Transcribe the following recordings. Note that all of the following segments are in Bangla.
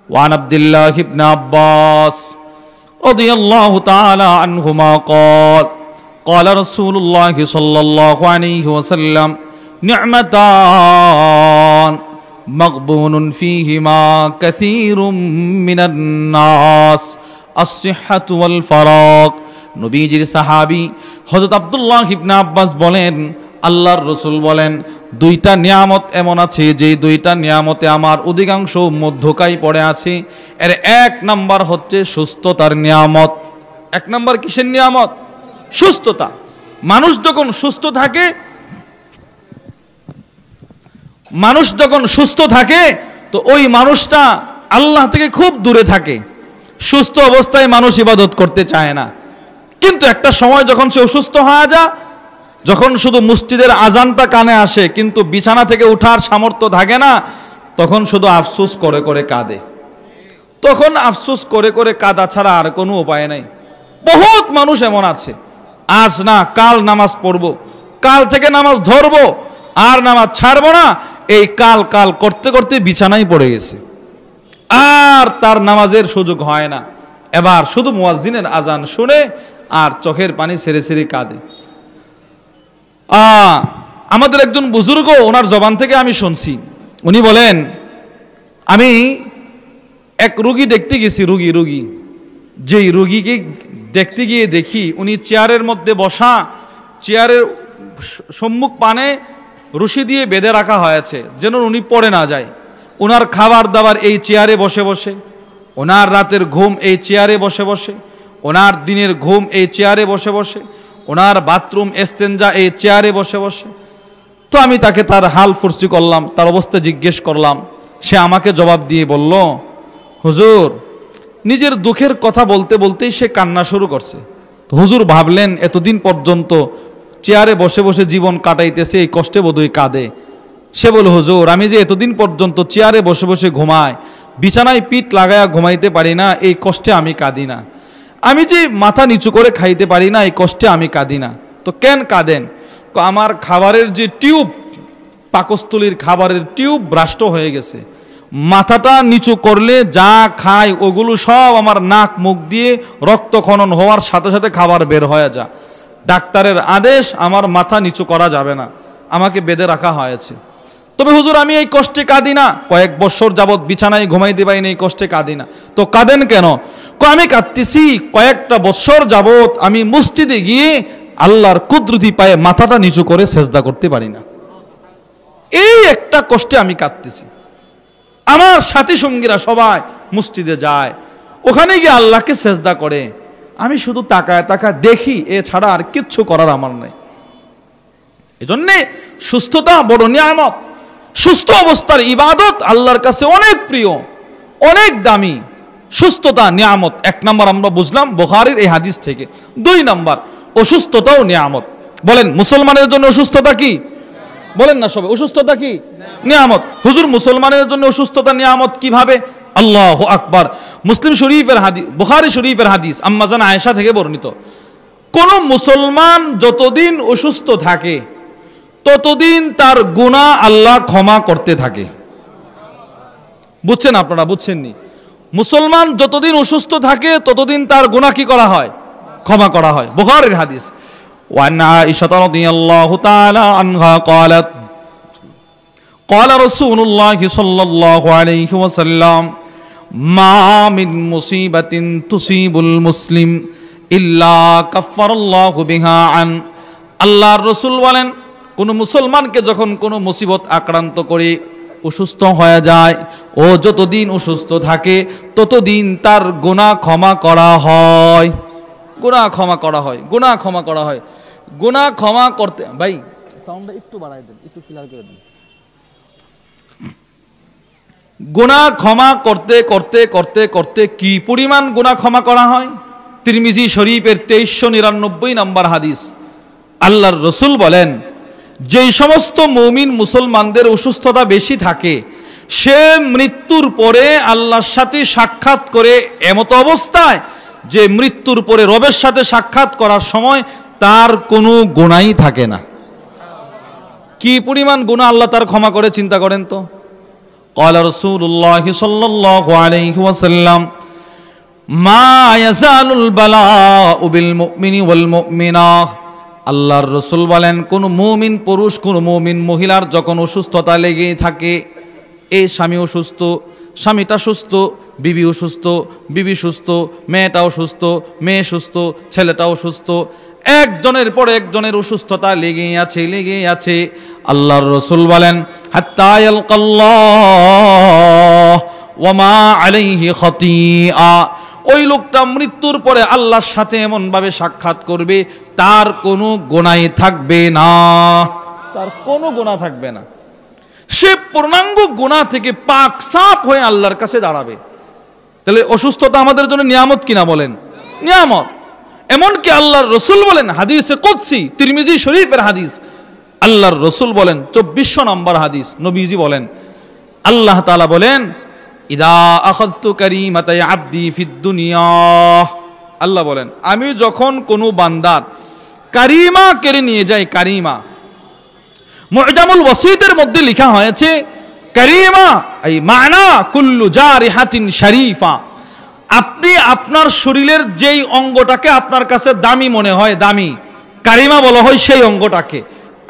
ওয়ান আব্দুল্লাহ ইবনে আব্বাস রাদিয়াল্লাহু তাআলা আনহুমা قال قال رسول الله صلى الله عليه وسلم نعمتان مغبون فيهما كثير من الناس الصحة والفراغ নবীজির সাহাবী হযরত আব্দুল্লাহ ইবনে আব্বাস বলেন আল্লাহর রাসূল বলেন দুইটা নিয়ামত এমন আছে যে দুইটা নিয়ামতে আমার অধিকাংশ মধ্যকাই পড়ে আছে। এর এক নাম্বার হচ্ছে সুস্থতার নিয়ামত। এক নাম্বার কিসের নিয়ামত? সুস্থতা। মানুষ যখন সুস্থ থাকে তো ওই মানুষটা আল্লাহ থেকে খুব দূরে থাকে। সুস্থ অবস্থায় মানুষ ইবাদত করতে চায় না, কিন্তু একটা সময় যখন সে অসুস্থ হয়ে যায়, যখন শুধু মসজিদের আজানটা কানে আসে কিন্তু বিছানা থেকে ওঠার সামর্থ্য থাকে না, তখন শুধু আফসোস করে করে কাঁদে। তখন আফসোস করে করে কাঁদা ছাড়া আর কোনো উপায় নাই। বহুত মানুষ এমন আছে, আজ না কাল নামাজ পড়বো, কাল থেকে নামাজ ধরবো, আর নামাজ ছাড়বো না, এই কাল কাল করতে করতে বিছানায় পড়ে গেছে, আর তার নামাজের সুযোগ হয় না। এবার শুধু মুয়াজ্জিনের আজান শুনে আর চোখের পানি ছেড়ে ছেড়ে কাঁদে। আমাদের একজন বুজুর্গ, ওনার জবান থেকে আমি শুনছি, উনি বলেন আমি এক রোগী দেখতে গেছি, রোগী যেই রোগীকে দেখতে গিয়ে দেখি উনি চেয়ারের মধ্যে বসা, চেয়ারের সম্মুখ পানে রশি দিয়ে বেঁধে রাখা হয়েছে যেন উনি পড়ে না যায়। ওনার খাবার দাবার এই চেয়ারে বসে বসে, ওনার রাতের ঘুম এই চেয়ারে বসে বসে, ওনার দিনের ঘুম এই চেয়ারে বসে বসে, ওনার বাথরুম এস্তেঞ্জা এই চেয়ারে বসে বসে। তো আমি তাকে তার হাল ফুরসি করলাম, তার অবস্থা জিজ্ঞেস করলাম। সে আমাকে জবাব দিয়ে বলল, হুজুর, নিজের দুঃখের কথা বলতে বলতেই সে কান্না শুরু করছে। হুজুর ভাবলেন এতদিন পর্যন্ত চেয়ারে বসে বসে জীবন কাটাইতেছে, এই কষ্টে বোধহয় কাঁদে। সে বলল, হুজুর, আমি যে এতদিন পর্যন্ত চেয়ারে বসে বসে ঘুমাই, বিছানায় পিঠ লাগায়া ঘুমাইতে পারি না, এই কষ্টে আমি কাঁদি না। আমি যে মাথা নিচু করে খাইতে পারি না, এই কষ্টে আমি কাঁদি না। তো কেন কাঁদেন? আমার খাবারের যে টিউব, পাকস্থলীর খাবারের টিউব ব্রাষ্ট হয়ে গেছে, মাথাটা নিচু করলে যা খাই ওগুলো সব আমার নাক মুখ দিয়ে রক্তক্ষরণ হওয়ার সাথে সাথে খাবার বের হয়ে যায়। ডাক্তারের আদেশ আমার মাথা নিচু করা যাবে না, আমাকে বেঁধে রাখা হয়েছে। তবে হুজুর আমি এই কষ্টে কাঁদি না, কয়েক বছর যাবৎ বিছানায় ঘুমাইতে পারি না, এই কষ্টে কাঁদি না। তো কাঁদেন কেন? আমি কাঁদতেছি কয়েকটা বছর যাবৎ আমি মসজিদে গিয়ে আল্লাহর কুদরতি পায়ে মাথাটা নিচু করে সেজদা করতে পারি না, এই একটা কষ্টে আমি কাঁদতেছি। আমার সাথী সঙ্গীরা সবাই মসজিদে যায়, ওখানে গিয়ে আল্লাহকে সেজদা করে, আমি শুধু তাকায় তাকায় দেখি, এছাড়া আর কিচ্ছু করার আমার নাই। এজন্যে সুস্থতা বড় নিয়ামত। সুস্থ অবস্থার ইবাদত আল্লাহর কাছে অনেক প্রিয়, অনেক দামি। সুস্থতা নিয়ামত। এক নম্বর আমরা বুঝলাম বুখারীর এই হাদিস থেকে। দুই নম্বর, অসুস্থতাও নিয়ামত। বলেন মুসলমানের জন্য অসুস্থতা কি? বলেন না সবাই, অসুস্থতা কি? নিয়ামত। হুজুর মুসলমানের জন্য অসুস্থতা নিয়ামত কিভাবে? আল্লাহু আকবার। মুসলিম শরীফের হাদিস, বুখারী শরীফের হাদিস, আম্মা জান আয়েশা থেকে বর্ণিত। কোন মুসলমান যতদিন অসুস্থ থাকে ততদিন তার গুনাহ আল্লাহ ক্ষমা করতে থাকে। বুঝছেন আপনারা? বুঝছেননি? মুসলমান যতদিন অসুস্থ থাকে ততদিন তার গুনাহ কি করা হয়? ক্ষমা করা হয়। বুখারীর হাদিস। وعن عائشة رضي الله تعالى عنها قالت قال رسول الله صلى الله عليه وسلم ما من مصيبة تصيب المسلم إلا كفر الله بها عن। আল্লাহর রাসূল বলেন, কোন মুসলমানকে যখন কোন মুসিবত আক্রান্ত করে অসুস্থ হয়ে যায়, ও যতদিন অসুস্থ থাকে ততদিন তার গুনাহ ক্ষমা করা হয়। গুনাহ ক্ষমা করা হয়, গুনাহ ক্ষমা করা হয়। গুনাহ ক্ষমা করতে, ভাই সাউন্ডটা একটু বাড়াই দেন, একটু ক্লিয়ার করে দেন। গুনাহ ক্ষমা করতে করতে করতে করতে কি পরিমাণ গুনাহ ক্ষমা করা হয়? তিরমিজি শরীফের 2399 নম্বর হাদিস। আল্লাহর রাসূল বলেন, যেই সমস্ত মুমিন মুসলমানদের অসুস্থতা বেশি থাকে সে মৃত্যুর পরে আল্লাহর সাথে সাক্ষাৎ করে এমত অবস্থায় যে মৃত্যুর পরে রবের সাথে সাক্ষাৎ করার সময় তার কোনো গুনাহই থাকে না। কি পরিমাণ গুনাহ আল্লাহ তার ক্ষমা করে চিন্তা করেন তো। قال رسول الله صلى الله عليه وسلم ما يزال البلاء بالمؤمن والمؤمنة আল্লাহর রাসূল বলেন কোন মুমিন পুরুষ কোন মুমিন মহিলার যখন অসুস্থতা লেগেই থাকে, এই স্বামী অসুস্থ, স্বামীটা সুস্থ, বিবি অসুস্থ, বিবি সুস্থ, মেয়েটাও সুস্থ, মেয়ে সুস্থ, ছেলেটাও সুস্থ, একজনের পর একজনের অসুস্থতা লেগেই আছে। আল্লাহর রাসূল বলেন হাত্তা ইয়ালকাল্লাহ ওয়া মা আলাইহি খাতিআ, ওই লোকটা মৃত্যুর পরে আল্লাহর সাথে এমন ভাবে সাক্ষাৎ করবে তার কোনো গুনাহ থাকবে না, তার কোনো গুনাহ থাকবে না, সে পূর্ণাঙ্গ গুনাহ থেকে পাক সাফ হয়ে আল্লাহর কাছে দাঁড়াবে। তাহলে অসুস্থতা আমাদের জন্য নিয়ামত কিনা বলেন? নিয়ামত। এমনকি আল্লাহর রাসূল বলেন হাদিসে কুদসি, তিরমিজি শরীফের হাদিস, আল্লাহর রাসূল বলেন 2400 নম্বর হাদিস, নবীজি বলেন আল্লাহ তাআলা বলেন ইদা আখাযতু কারীমাতাই আবদি ফিদ দুনিয়া, আল্লাহ বলেন আমি যখন কোনো বান্দার কারিমা কেড়ে নিয়ে যাই, কারিমা মুআজামুল ওয়াসিতের মধ্যে লেখা হয়েছে কারিমা এই মানা কুল্লু জারিহাতিন শরীফা, আপনি আপনার শরীরের যেই অঙ্গটাকে আপনার কাছে দামি মনে হয়, দামি, কারিমা বলা হয় সেই অঙ্গটাকে।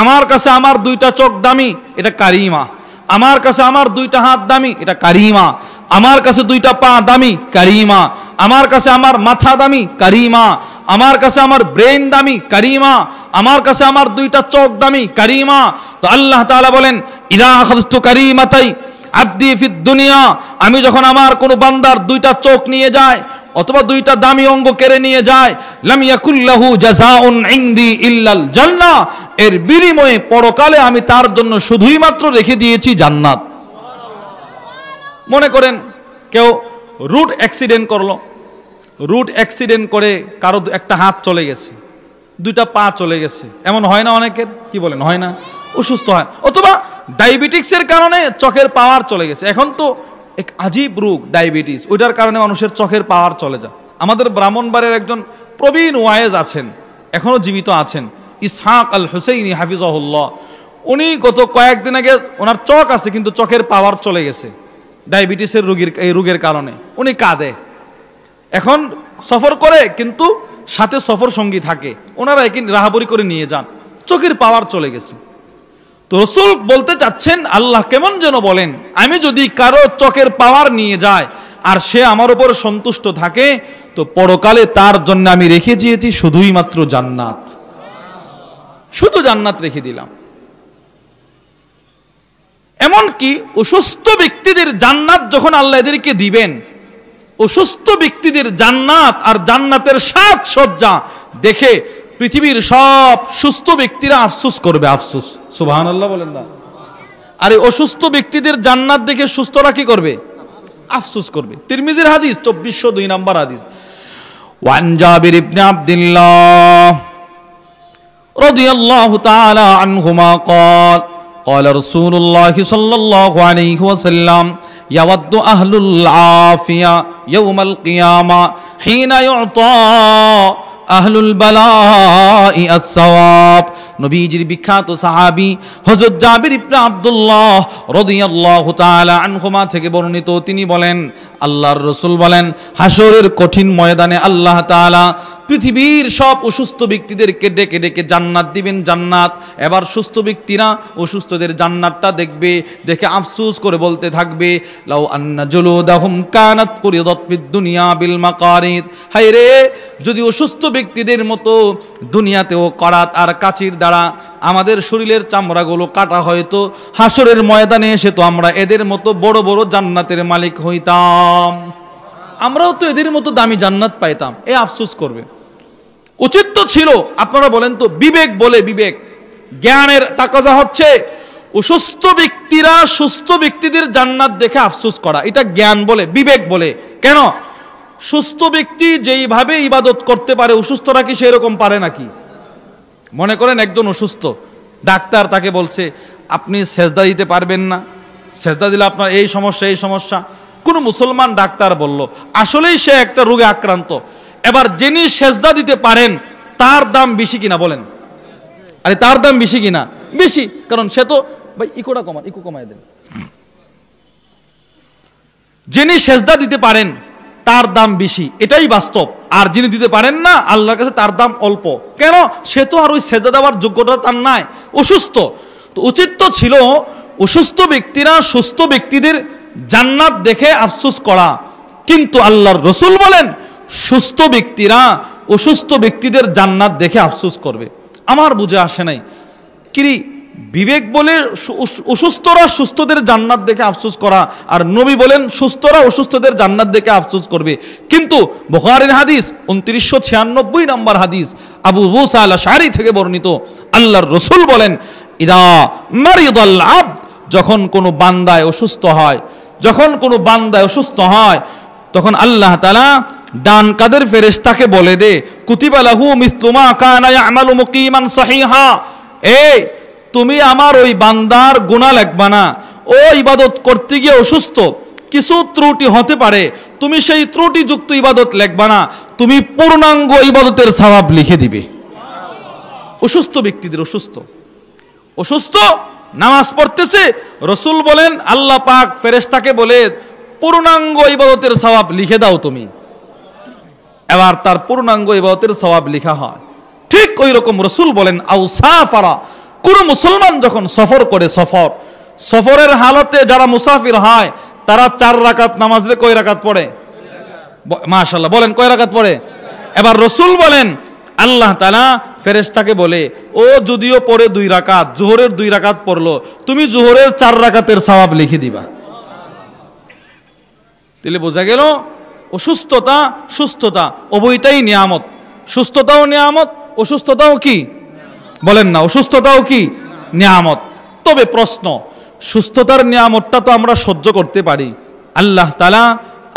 আমার কাছে আমার দুইটা চোখ দামি, এটা কারিমা। আমার কাছে আমার দুইটা হাত দামি, এটা কারিমা। আমার কাছে দুইটা পা দামি, কারিমা। আমার কাছে আমার মাথা দামি, কারিমা। আমার কাছে আমার ব্রেন দামি, কারিমা। আমার কাছে আমার দুইটা চোখ দামি, কারিমা। তো আল্লাহ তাআলা বলেন ইদা আখাযতু কারিমাতাই আবদি ফিদ দুনিয়া, আমি যখন আমার কোনো বান্দার দুইটা চোখ নিয়ে যায় অথবা দুইটা দামি অঙ্গ কেড়ে নিয়ে যায়, লাম ইয়াকুল্লাহু জাযাউন ইনদি ইল্লাল জান্নাহ, এর বিনিময়ে পরকালে আমি তার জন্য শুধুই মাত্র রেখে দিয়েছি জান্নাত। মনে করেন কেউ রুট অ্যাক্সিডেন্ট করলো, রুট অ্যাক্সিডেন্ট করে কারো একটা হাত চলে গেছে, দুইটা পা চলে গেছে, এমন হয় না অনেকের? কি বলেন, হয় না? অসুস্থ হয়, অথবা ডায়াবেটিক্সের কারণে চোখের পাওয়ার চলে গেছে। এখন তো এক আজীব রোগ ডায়াবেটিস, ওইটার কারণে মানুষের চোখের পাওয়ার চলে যায়। আমাদের ব্রাহ্মণবাড়ির একজন প্রবীণ ওয়াইজ আছেন, এখনো জীবিত আছেন, ইসহাক আল হুসাইনি হাফিজাহুল্লাহ। উনি গত কয়েকদিন আগে, ওনার চোখ আছে কিন্তু চোখের পাওয়ার চলে গেছে ডায়াবেটিসের এই রোগের কারণে। উনি কাঁদে, এখন সফর করে কিন্তু সাথে সফর সঙ্গী থাকে, ওনারা একই রাহাবরি করে নিয়ে যান, চোখের পাওয়ার চলে গেছে। তো রাসূল বলতে চাচ্ছেন আল্লাহ কেমন যেন বলেন আমি যদি কারো চোখের পাওয়ার নিয়ে যায় আর সে আমার উপর সন্তুষ্ট থাকে, তো পরকালে তার জন্য আমি রেখে দিয়েছি শুধুই মাত্র জান্নাত, শুধু জান্নাত রেখে দিলাম। এমনকি অসুস্থ ব্যক্তিদের জান্নাত যখন আল্লাহ এদেরকে দিবেন, অসুস্থ ব্যক্তিদের জান্নাত আর জান্নাতের সাজসজ্জা দেখে পৃথিবীর সব সুস্থ ব্যক্তিরা আফসোস করবে, আফসোস। সুবহানাল্লাহ বলেন না? আর এই অসুস্থ ব্যক্তিদের জান্নাত দেখে সুস্থরা কি করবে? আফসোস করবে। তিরমিজির হাদিস 2402 নম্বর হাদিস, ওয়ান জাবির ইবনে আব্দুল্লাহ রাদিয়াল্লাহু তাআলা আনহুমা قال قال رسول الله صلى الله عليه وسلم يود أهل العافية يوم القيامة حين يعطى أهل البلاء الثواب। নবীজির বিখ্যাত সাহাবী হযরত জাবির ইবনে আব্দুল্লাহ রাদিয়াল্লাহু তাআলা আনহুমা থেকে বর্ণিত, তিনি বলেন আল্লাহর রাসূল বলেন হাসরের কঠিন ময়দানে আল্লাহ তাআলা পৃথিবীর সব অসুস্থ ব্যক্তিদেরকে ডেকে ডেকে জান্নাত দিবেন, জান্নাত। এবার সুস্থ ব্যক্তিরা অসুস্থদের জান্নাতটা দেখবে, দেখে আফসোস করে বলতে থাকবে লাউ আন্না জুলুদাহুম কানাত কুরিদাত ফিদ দুনিয়া বিল মাকারিদ, হায় রে যদি অসুস্থ ব্যক্তিদের মতো দুনিয়াতেও করাত আর কাচির দ্বারা আমাদের শরীরের চামড়াগুলো কাটা হয়তো, হাসরের ময়দানে এসে তো আমরা এদের মতো বড় বড় জান্নাতের মালিক হইতাম, আমরাও তো এদের মতো দামি জান্নাত পাইতাম। এ আফসোস করবে। উচিত তো ছিল, আপনারা বলেন তো, বিবেক বলে, বিবেক জ্ঞানের তাকাজা হচ্ছে অসুস্থ ব্যক্তিরা সুস্থ ব্যক্তিদের জান্নাত দেখে আফসোস করা, এটা জ্ঞান বলে, বিবেক বলে। কেন? সুস্থ ব্যক্তি যেইভাবে ইবাদত করতে পারে অসুস্থরা কি সেরকম পারে নাকি? মনে করেন একজন অসুস্থ, ডাক্তার তাকে বলছে আপনি সেজদা দিতে পারবেন না, সেজদা দিলে আপনার এই সমস্যা, এই সমস্যা। কোন মুসলমান ডাক্তার বলল আসলেই সে একটা রোগে আক্রান্ত, এবার যিনি সেজদা দিতে পারেন তার দাম বেশি কিনা বলেন? আরে তার দাম বেশি কিনা? বেশি, কারণ সে তো, ভাই ইকোটা কমান, ইকো কমায় দেন, যিনি সেজদা দিতে পারেন তার দাম বেশি, এটাই বাস্তব। আর যিনি দিতে পারেন না আল্লাহর কাছে তার দাম অল্প। কেন? সে তো আর ওই সেজদা দেওয়ার যোগ্যতা তার নাই, অসুস্থ। তো উচিত তো ছিল অসুস্থ ব্যক্তিরা সুস্থ ব্যক্তিদের জান্নাত দেখে আফসোস করা, কিন্তু আল্লাহর রসুল বলেন সুস্থ ব্যক্তিরা অসুস্থ ব্যক্তিদের জান্নাত দেখে আফসোস করবে। আমার বুঝে আসে নাই কি বিবেক বলে অসুস্থরা সুস্থদের জান্নাত দেখে আফসোস করা, আর নবী বলেন সুস্থরা অসুস্থদের জান্নাত দেখে আফসোস করবে। কিন্তু বুখারীর হাদিস 2996 নম্বর হাদিস, আবু মুসা আল-আশআরী থেকে বর্ণিত, আল্লাহর রাসূল বলেন ইদা মারিদাল আবদ, যখন কোনো বান্দায় অসুস্থ হয়, যখন কোনো বান্দায় অসুস্থ হয়, তখন আল্লাহ তাআলা ডান কাদের ফেরেশতাকে বলে দে কুতিবা লাহু মিসলু মা কানা ইয়ামালু মুকিমান সহিহা, এই তুমি আমার ওই বান্দার গুনাহ লিখবা না, ও ইবাদত করতে গিয়ে অসুস্থ, কিছু ত্রুটি হতে পারে, তুমি সেই ত্রুটিযুক্ত ইবাদত লিখবা না, তুমি পূর্ণাঙ্গ ইবাদতের সওয়াব লিখে দিবে। অসুস্থ ব্যক্তিদের অসুস্থ নামাজ পড়তেছে, রাসূল বলেন আল্লাহ পাক ফেরেশতাকে বলে পূর্ণাঙ্গ ইবাদতের সওয়াব লিখে দাও তুমি। এবার তার পূর্ণাঙ্গ ইবাদতের সওয়াব লেখা হয়। ঠিক ওই রকম রাসূল বলেন আউসাফারা, কোন মুসলমান যখন সফর করে, সফরের হালতে যারা মুসাফির হয় তারা 4 রাকাত নামাজে কয় রাকাত পড়ে? মাশাআল্লাহ, বলেন কয় রাকাত পড়ে? এবার রাসূল বলেন আল্লাহ তাআলা ফেরেশতাকে বলে ও যদিও পড়ে 2 রাকাত, যোহরের 2 রাকাত পড়লো, তুমি যোহরের 4 রাকাতের সওয়াব লিখে দিবা। তাহলে বোঝা গেল অসুস্থতা সুস্থতা উভয়টাই নিয়ামত। সুস্থতাও নিয়ামত, অসুস্থতাও কি? বলেন না, অসুস্থতাও কি নিয়ামত। তবে প্রশ্ন, সুস্থতার নিয়ামতটা তো আমরা সহ্য করতে পারি, আল্লাহ তাআলা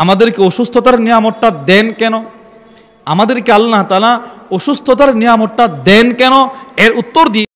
আমাদেরকে অসুস্থতার নিয়ামতটা দেন কেন? আমাদেরকে আল্লাহ তাআলা অসুস্থতার নিয়ামতটা দেন কেন? এর উত্তর দিয়ে